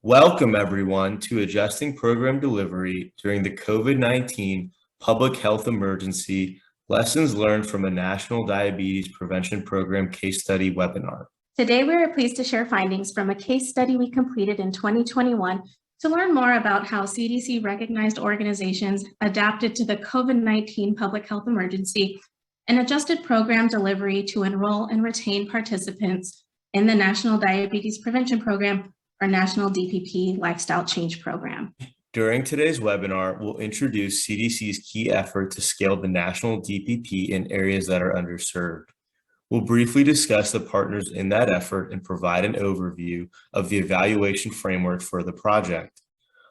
Welcome, everyone, to Adjusting Program Delivery during the COVID-19 Public Health Emergency, Lessons Learned from a National Diabetes Prevention Program Case Study webinar. Today, we are pleased to share findings from a case study we completed in 2021 to learn more about how CDC-recognized organizations adapted to the COVID-19 public health emergency and adjusted program delivery to enroll and retain participants in the National Diabetes Prevention Program, or National DPP Lifestyle Change Program. During today's webinar, we'll introduce CDC's key effort to scale the National DPP in areas that are underserved. We'll briefly discuss the partners in that effort and provide an overview of the evaluation framework for the project.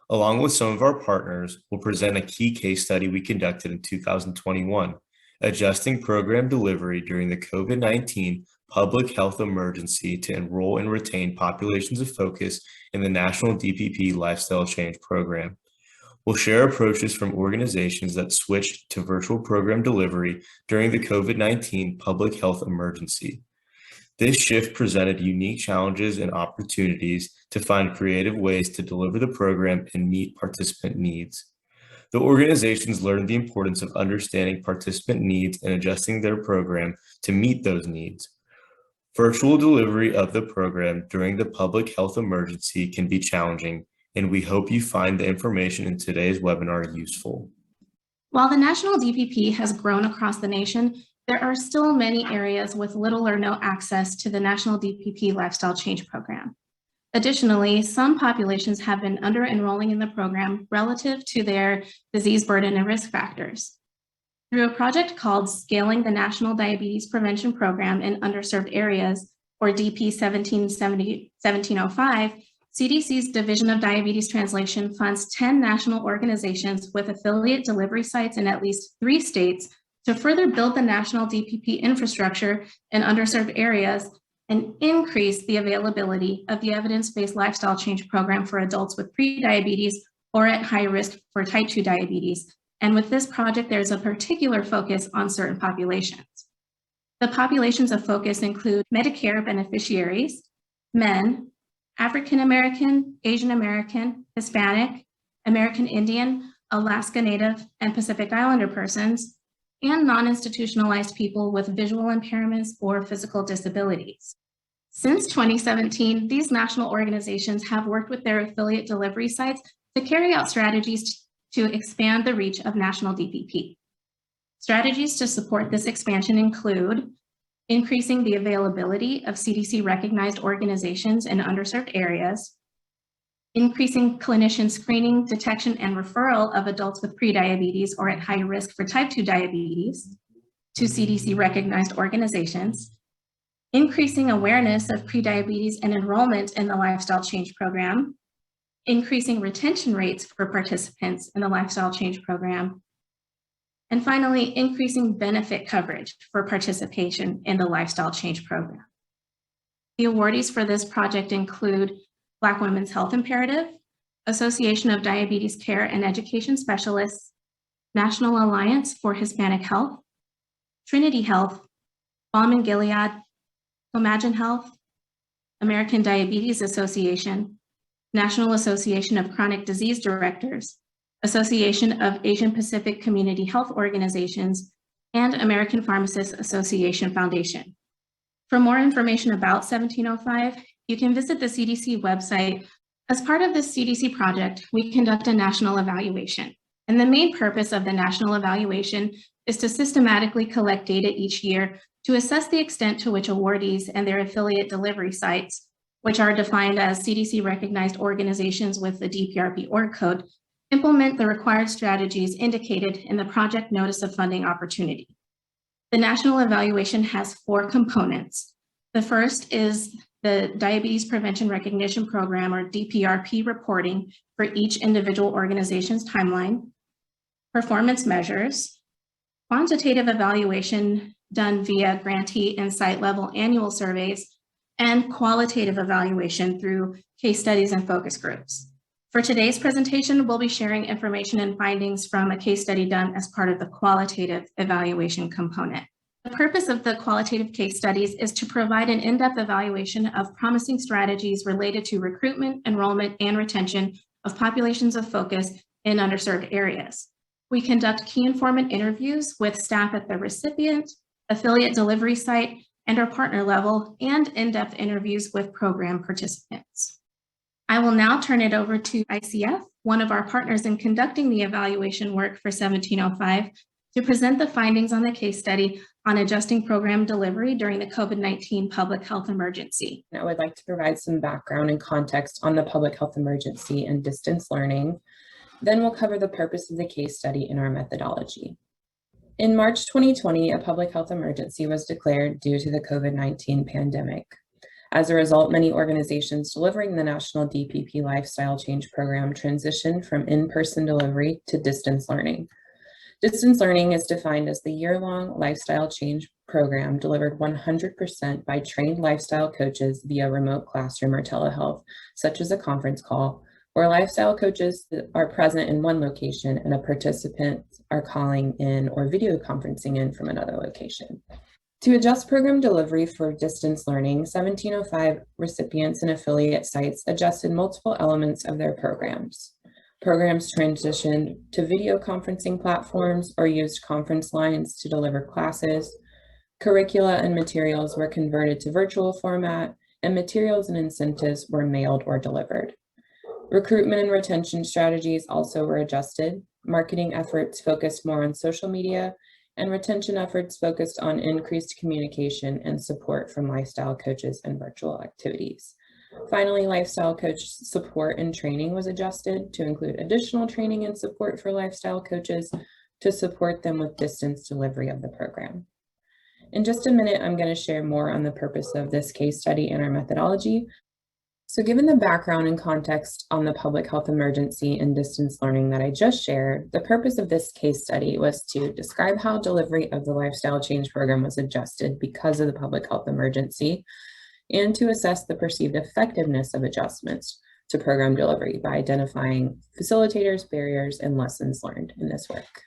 Along with some of our partners, we'll present a key case study we conducted in 2021, adjusting program delivery during the COVID-19 public health emergency to enroll and retain populations of focus in the National DPP Lifestyle Change Program. We'll share approaches from organizations that switched to virtual program delivery during the COVID-19 public health emergency. This shift presented unique challenges and opportunities to find creative ways to deliver the program and meet participant needs. The organizations learned the importance of understanding participant needs and adjusting their program to meet those needs. Virtual delivery of the program during the public health emergency can be challenging, and we hope you find the information in today's webinar useful. While the National DPP has grown across the nation, there are still many areas with little or no access to the National DPP Lifestyle Change Program. Additionally, some populations have been under-enrolling in the program relative to their disease burden and risk factors. Through a project called Scaling the National Diabetes Prevention Program in Underserved Areas, or DP 1705, CDC's Division of Diabetes Translation funds 10 national organizations with affiliate delivery sites in at least 3 states to further build the national DPP infrastructure in underserved areas and increase the availability of the evidence-based lifestyle change program for adults with prediabetes or at high risk for type 2 diabetes. And with this project, there's a particular focus on certain populations. The populations of focus include Medicare beneficiaries, men, African American, Asian American, Hispanic, American Indian, Alaska Native, and Pacific Islander persons, and non-institutionalized people with visual impairments or physical disabilities. Since 2017, these national organizations have worked with their affiliate delivery sites to carry out strategies to expand the reach of National DPP. Strategies to support this expansion include increasing the availability of CDC-recognized organizations in underserved areas, increasing clinician screening, detection, and referral of adults with prediabetes or at high risk for type 2 diabetes to CDC-recognized organizations, increasing awareness of prediabetes and enrollment in the Lifestyle Change Program, increasing retention rates for participants in the Lifestyle Change Program, and finally, increasing benefit coverage for participation in the Lifestyle Change Program. The awardees for this project include Black Women's Health Imperative, Association of Diabetes Care and Education Specialists, National Alliance for Hispanic Health, Trinity Health, Balm and Gilead, Imagine Health, American Diabetes Association, National Association of Chronic Disease Directors, Association of Asian Pacific Community Health Organizations, and American Pharmacists Association Foundation. For more information about 1705, you can visit the CDC website. As part of this CDC project, we conduct a national evaluation. And the main purpose of the national evaluation is to systematically collect data each year to assess the extent to which awardees and their affiliate delivery sites, which are defined as CDC-recognized organizations with the DPRP org code, implement the required strategies indicated in the project notice of funding opportunity. The national evaluation has 4 components. The first is the Diabetes Prevention Recognition Program, or DPRP, reporting for each individual organization's timeline, performance measures, quantitative evaluation done via grantee and site level annual surveys, and qualitative evaluation through case studies and focus groups. For today's presentation, we'll be sharing information and findings from a case study done as part of the qualitative evaluation component. The purpose of the qualitative case studies is to provide an in-depth evaluation of promising strategies related to recruitment, enrollment, and retention of populations of focus in underserved areas. We conduct key informant interviews with staff at the recipient, affiliate delivery site, and our partner level, and in-depth interviews with program participants. I will now turn it over to ICF, one of our partners in conducting the evaluation work for 1705, to present the findings on the case study on adjusting program delivery during the COVID-19 public health emergency. I would like to provide some background and context on the public health emergency and distance learning. Then we'll cover the purpose of the case study and our methodology. In March 2020, a public health emergency was declared due to the COVID-19 pandemic. As a result, many organizations delivering the National DPP Lifestyle Change Program transitioned from in-person delivery to distance learning. Distance learning is defined as the year-long lifestyle change program delivered 100% by trained lifestyle coaches via remote classroom or telehealth, such as a conference call, where lifestyle coaches are present in one location and a participant are calling in or video conferencing in from another location. To adjust program delivery for distance learning, 1705 recipients and affiliate sites adjusted multiple elements of their programs. Programs transitioned to video conferencing platforms or used conference lines to deliver classes. Curricula and materials were converted to virtual format, and materials and incentives were mailed or delivered. Recruitment and retention strategies also were adjusted. Marketing efforts focused more on social media, and retention efforts focused on increased communication and support from lifestyle coaches and virtual activities. Finally, lifestyle coach support and training was adjusted to include additional training and support for lifestyle coaches to support them with distance delivery of the program. In just a minute, I'm going to share more on the purpose of this case study and our methodology. So given the background and context on the public health emergency and distance learning that I just shared, the purpose of this case study was to describe how delivery of the lifestyle change program was adjusted because of the public health emergency, and to assess the perceived effectiveness of adjustments to program delivery by identifying facilitators, barriers, and lessons learned in this work.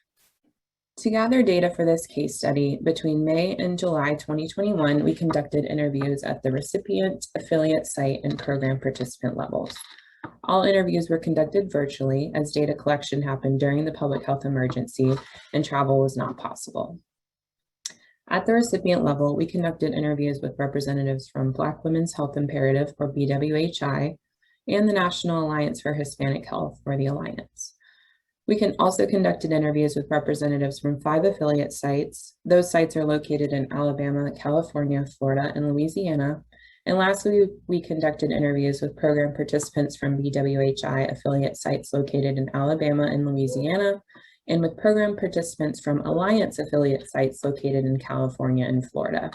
To gather data for this case study, between May and July 2021, we conducted interviews at the recipient, affiliate site, and program participant levels. All interviews were conducted virtually as data collection happened during the public health emergency and travel was not possible. At the recipient level, we conducted interviews with representatives from Black Women's Health Imperative, or BWHI, and the National Alliance for Hispanic Health, or the Alliance. We also conducted interviews with representatives from 5 affiliate sites. Those sites are located in Alabama, California, Florida, and Louisiana. And lastly, we conducted interviews with program participants from BWHI affiliate sites located in Alabama and Louisiana, and with program participants from Alliance affiliate sites located in California and Florida.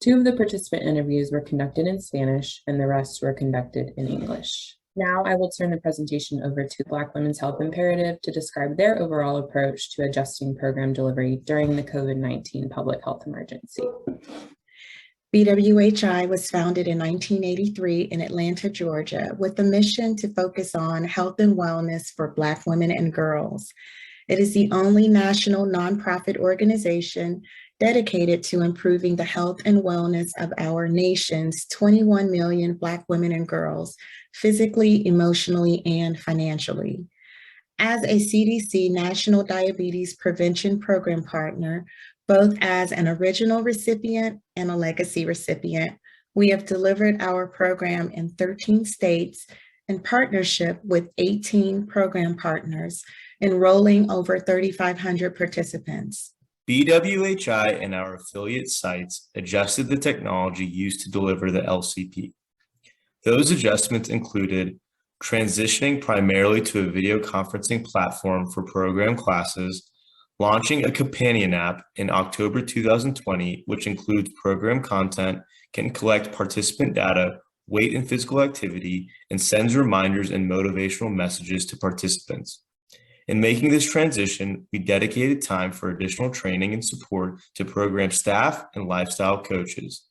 2 of the participant interviews were conducted in Spanish, and the rest were conducted in English. Now I will turn the presentation over to Black Women's Health Imperative to describe their overall approach to adjusting program delivery during the COVID-19 public health emergency. BWHI was founded in 1983 in Atlanta, Georgia, with the mission to focus on health and wellness for Black women and girls. It is the only national nonprofit organization dedicated to improving the health and wellness of our nation's 21 million Black women and girls, physically, emotionally, and financially. As a CDC National Diabetes Prevention Program partner, both as an original recipient and a legacy recipient, we have delivered our program in 13 states in partnership with 18 program partners, enrolling over 3,500 participants. BWHI and our affiliate sites adjusted the technology used to deliver the LCP. Those adjustments included transitioning primarily to a video conferencing platform for program classes, launching a companion app in October 2020, which includes program content, can collect participant data, weight and physical activity, and sends reminders and motivational messages to participants. In making this transition, we dedicated time for additional training and support to program staff and lifestyle coaches.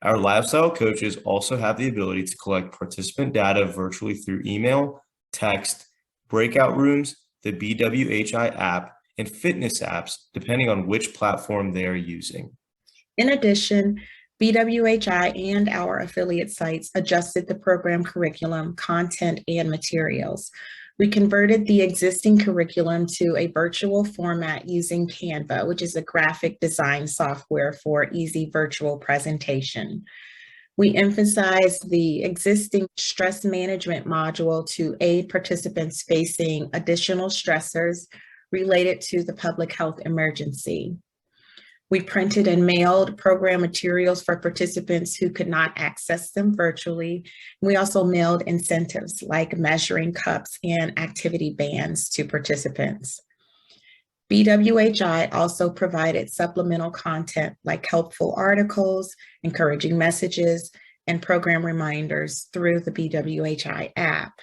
Our lifestyle coaches also have the ability to collect participant data virtually through email, text, breakout rooms, the BWHI app, and fitness apps, depending on which platform they are using. In addition, BWHI and our affiliate sites adjusted the program curriculum, content, and materials. We converted the existing curriculum to a virtual format using Canva, which is a graphic design software for easy virtual presentation. We emphasized the existing stress management module to aid participants facing additional stressors related to the public health emergency. We printed and mailed program materials for participants who could not access them virtually. We also mailed incentives like measuring cups and activity bands to participants. BWHI also provided supplemental content like helpful articles, encouraging messages, and program reminders through the BWHI app.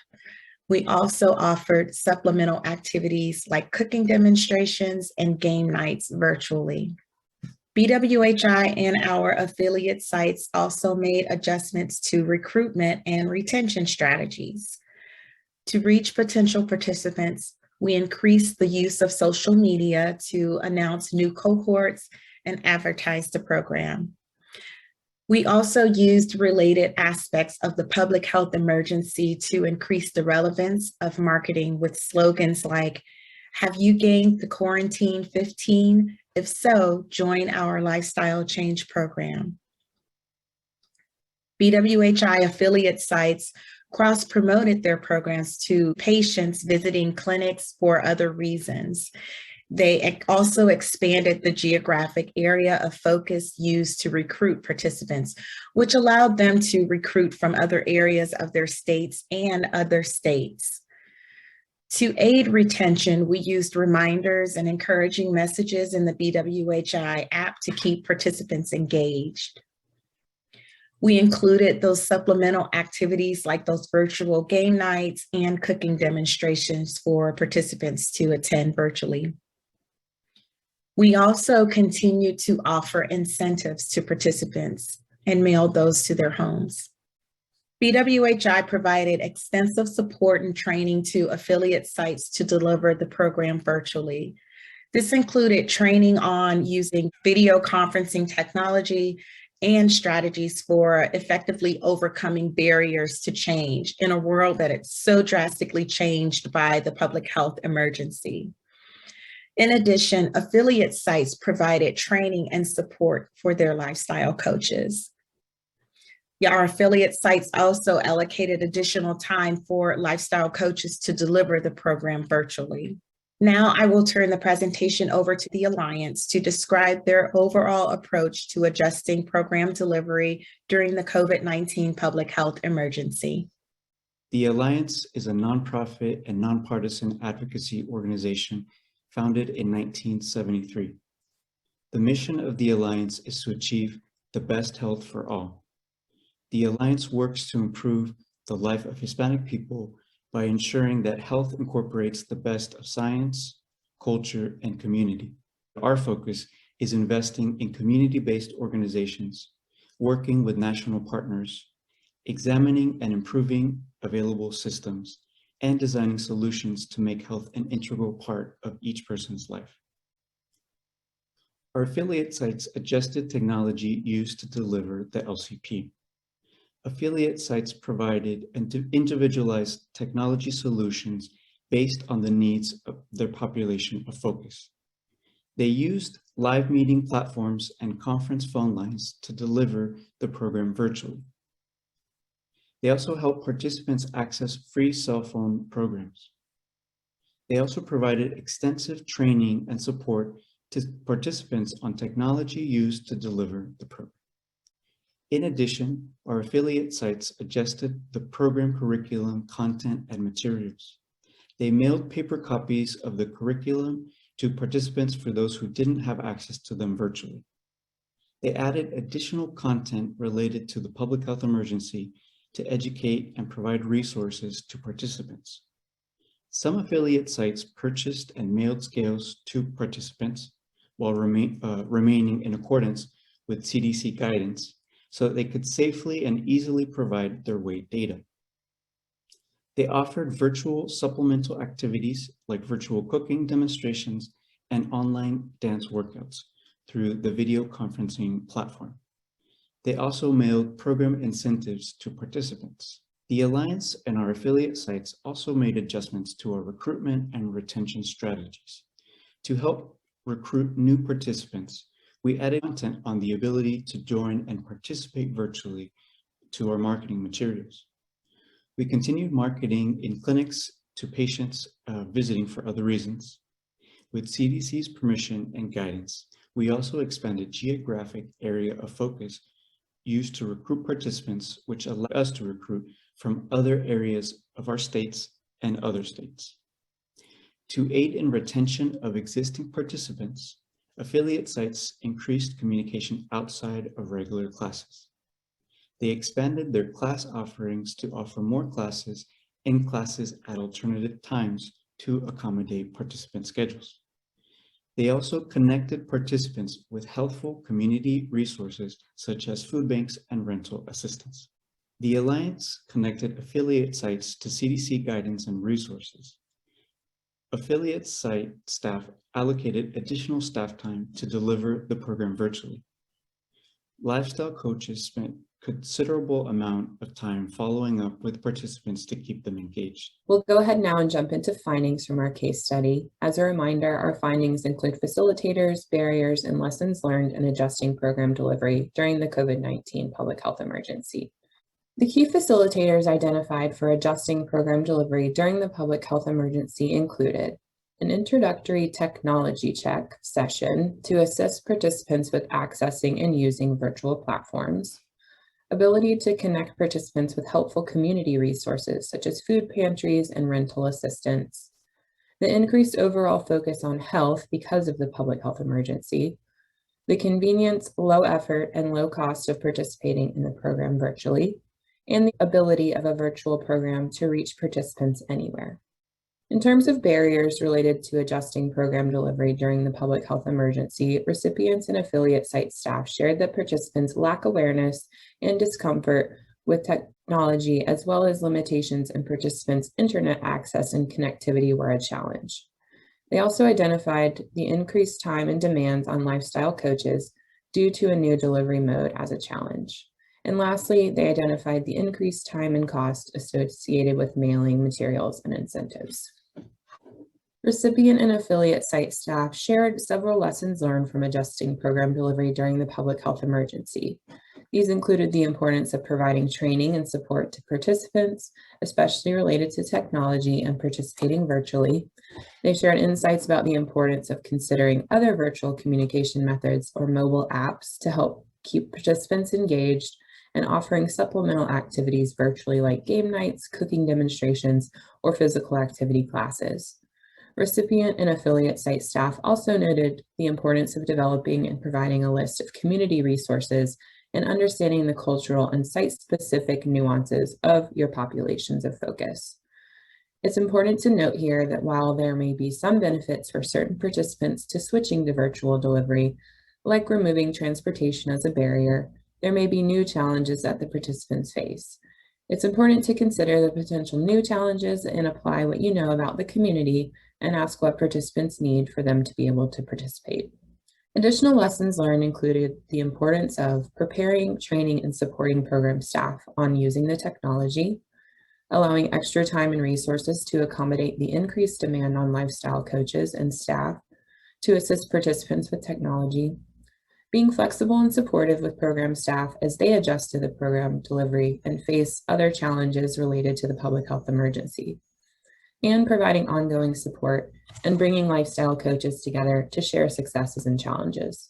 We also offered supplemental activities like cooking demonstrations and game nights virtually. BWHI and our affiliate sites also made adjustments to recruitment and retention strategies. To reach potential participants, we increased the use of social media to announce new cohorts and advertise the program. We also used related aspects of the public health emergency to increase the relevance of marketing with slogans like, "Have you gained the quarantine 15? If so, join our lifestyle change program." BWHI affiliate sites cross-promoted their programs to patients visiting clinics for other reasons. They also expanded the geographic area of focus used to recruit participants, which allowed them to recruit from other areas of their states and other states. To aid retention, we used reminders and encouraging messages in the BWHI app to keep participants engaged. We included those supplemental activities like those virtual game nights and cooking demonstrations for participants to attend virtually. We also continued to offer incentives to participants and mailed those to their homes. BWHI provided extensive support and training to affiliate sites to deliver the program virtually. This included training on using video conferencing technology and strategies for effectively overcoming barriers to change in a world that is so drastically changed by the public health emergency. In addition, affiliate sites provided training and support for their lifestyle coaches. Our affiliate sites also allocated additional time for lifestyle coaches to deliver the program virtually. Now I will turn the presentation over to the Alliance to describe their overall approach to adjusting program delivery during the COVID-19 public health emergency. The Alliance is a nonprofit and nonpartisan advocacy organization founded in 1973. The mission of the Alliance is to achieve the best health for all. The Alliance works to improve the life of Hispanic people by ensuring that health incorporates the best of science, culture, and community. Our focus is investing in community-based organizations, working with national partners, examining and improving available systems, and designing solutions to make health an integral part of each person's life. Our affiliate sites adjusted technology used to deliver the LCP. Affiliate sites provided individualized technology solutions based on the needs of their population of focus. They used live meeting platforms and conference phone lines to deliver the program virtually. They also helped participants access free cell phone programs. They also provided extensive training and support to participants on technology used to deliver the program. In addition, our affiliate sites adjusted the program curriculum, content, and materials. They mailed paper copies of the curriculum to participants for those who didn't have access to them virtually. They added additional content related to the public health emergency to educate and provide resources to participants. Some affiliate sites purchased and mailed scales to participants while remaining in accordance with CDC guidance so that they could safely and easily provide their weight data. They offered virtual supplemental activities like virtual cooking demonstrations and online dance workouts through the video conferencing platform. They also mailed program incentives to participants. The Alliance and our affiliate sites also made adjustments to our recruitment and retention strategies. To help recruit new participants, we added content on the ability to join and participate virtually to our marketing materials. We continued marketing in clinics to patients visiting for other reasons. With CDC's permission and guidance, we also expanded geographic area of focus used to recruit participants, which allowed us to recruit from other areas of our states and other states. To aid in retention of existing participants, affiliate sites increased communication outside of regular classes. They expanded their class offerings to offer more classes in classes at alternative times to accommodate participant schedules. They also connected participants with helpful community resources such as food banks and rental assistance. The Alliance connected affiliate sites to CDC guidance and resources. Affiliate site staff allocated additional staff time to deliver the program virtually. Lifestyle coaches spent considerable amount of time following up with participants to keep them engaged. We'll go ahead now and jump into findings from our case study. As a reminder, our findings include facilitators, barriers, and lessons learned in adjusting program delivery during the COVID-19 public health emergency. The key facilitators identified for adjusting program delivery during the public health emergency included an introductory technology check session to assist participants with accessing and using virtual platforms, ability to connect participants with helpful community resources such as food pantries and rental assistance, the increased overall focus on health because of the public health emergency, the convenience, low effort, and low cost of participating in the program virtually, and the ability of a virtual program to reach participants anywhere. In terms of barriers related to adjusting program delivery during the public health emergency, recipients and affiliate site staff shared that participants lack awareness and discomfort with technology, as well as limitations in participants' internet access and connectivity were a challenge. They also identified the increased time and demands on lifestyle coaches due to a new delivery mode as a challenge. And lastly, they identified the increased time and cost associated with mailing materials and incentives. Recipient and affiliate site staff shared several lessons learned from adjusting program delivery during the public health emergency. These included the importance of providing training and support to participants, especially related to technology and participating virtually. They shared insights about the importance of considering other virtual communication methods or mobile apps to help keep participants engaged, and offering supplemental activities virtually like game nights, cooking demonstrations, or physical activity classes. Recipient and affiliate site staff also noted the importance of developing and providing a list of community resources and understanding the cultural and site-specific nuances of your populations of focus. It's important to note here that while there may be some benefits for certain participants to switching to virtual delivery, like removing transportation as a barrier, there may be new challenges that the participants face. It's important to consider the potential new challenges and apply what you know about the community and ask what participants need for them to be able to participate. Additional lessons learned included the importance of preparing, training, and supporting program staff on using the technology, allowing extra time and resources to accommodate the increased demand on lifestyle coaches and staff to assist participants with technology, being flexible and supportive with program staff as they adjust to the program delivery and face other challenges related to the public health emergency, and providing ongoing support and bringing lifestyle coaches together to share successes and challenges.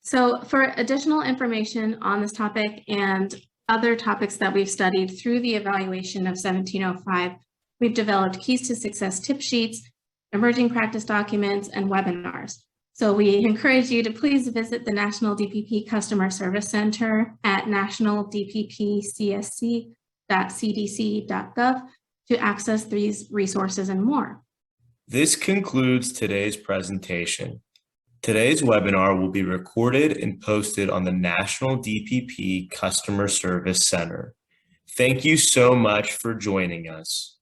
So for additional information on this topic and other topics that we've studied through the evaluation of 1705, we've developed Keys to Success tip sheets, emerging practice documents, and webinars. So we encourage you to please visit the National DPP Customer Service Center at nationaldppcsc.cdc.gov to access these resources and more. This concludes today's presentation. Today's webinar will be recorded and posted on the National DPP Customer Service Center. Thank you so much for joining us.